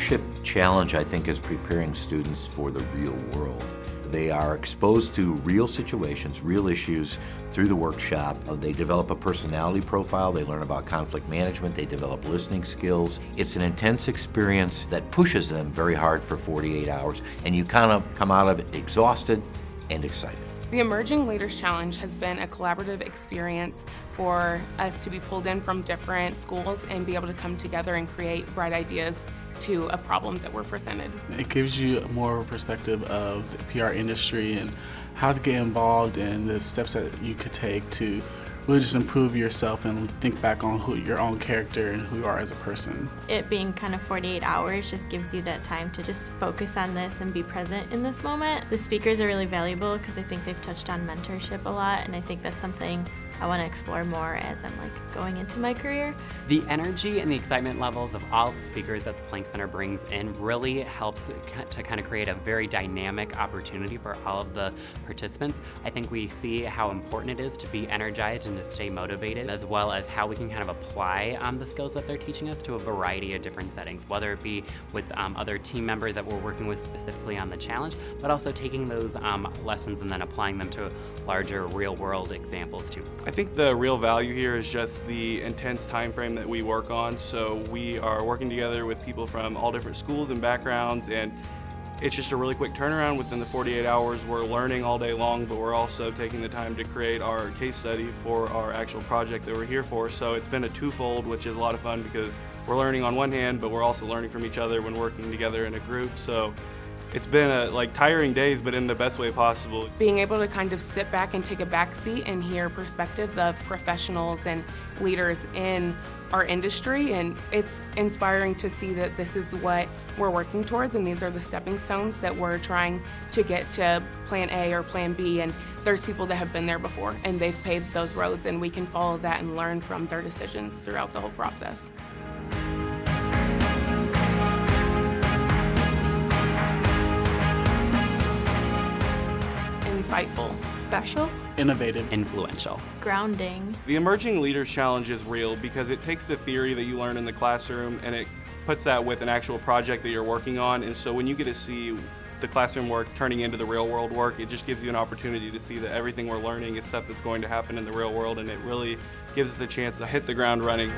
leadership challenge, I think, is preparing students for the real world. They are exposed to real situations, real issues through the workshop. They develop a personality profile, they learn about conflict management, they develop listening skills. It's an intense experience that pushes them very hard for 48 hours, and you kind of come out of it exhausted and excited. The Emerging Leaders Challenge has been a collaborative experience for us to be pulled in from different schools and be able to come together and create bright ideas to a problem that we're presented. It gives you more perspective of the PR industry and how to get involved and the steps that you could take to really just improve yourself and think back on your own character and who you are as a person. It being kind of 48 hours just gives you that time to just focus on this and be present in this moment. The speakers are really valuable because I think they've touched on mentorship a lot, and I think that's something I want to explore more as I'm going into my career. The energy and the excitement levels of all the speakers that the Plank Center brings in really helps to kind of create a very dynamic opportunity for all of the participants. I think we see how important it is to be energized and to stay motivated, as well as how we can kind of apply the skills that they're teaching us to a variety of different settings, whether it be with other team members that we're working with specifically on the challenge, but also taking those lessons and then applying them to larger real-world examples too. I think the real value here is just the intense time frame that we work on. So we are working together with people from all different schools and backgrounds, and it's just a really quick turnaround within the 48 hours. We're learning all day long, but we're also taking the time to create our case study for our actual project that we're here for. So it's been a twofold, which is a lot of fun because we're learning on one hand, but we're also learning from each other when working together in a group. So it's been tiring days, but in the best way possible. Being able to kind of sit back and take a back seat and hear perspectives of professionals and leaders in our industry, and it's inspiring to see that this is what we're working towards, and these are the stepping stones that we're trying to get to plan A or plan B, and there's people that have been there before and they've paved those roads, and we can follow that and learn from their decisions throughout the whole process. Insightful, Special, Innovative, Influential. grounding. The Emerging Leaders Challenge is real because it takes the theory that you learn in the classroom and it puts that with an actual project that you're working on. And so when you get to see the classroom work turning into the real world work, it just gives you an opportunity to see that everything we're learning is stuff that's going to happen in the real world, and it really gives us a chance to hit the ground running.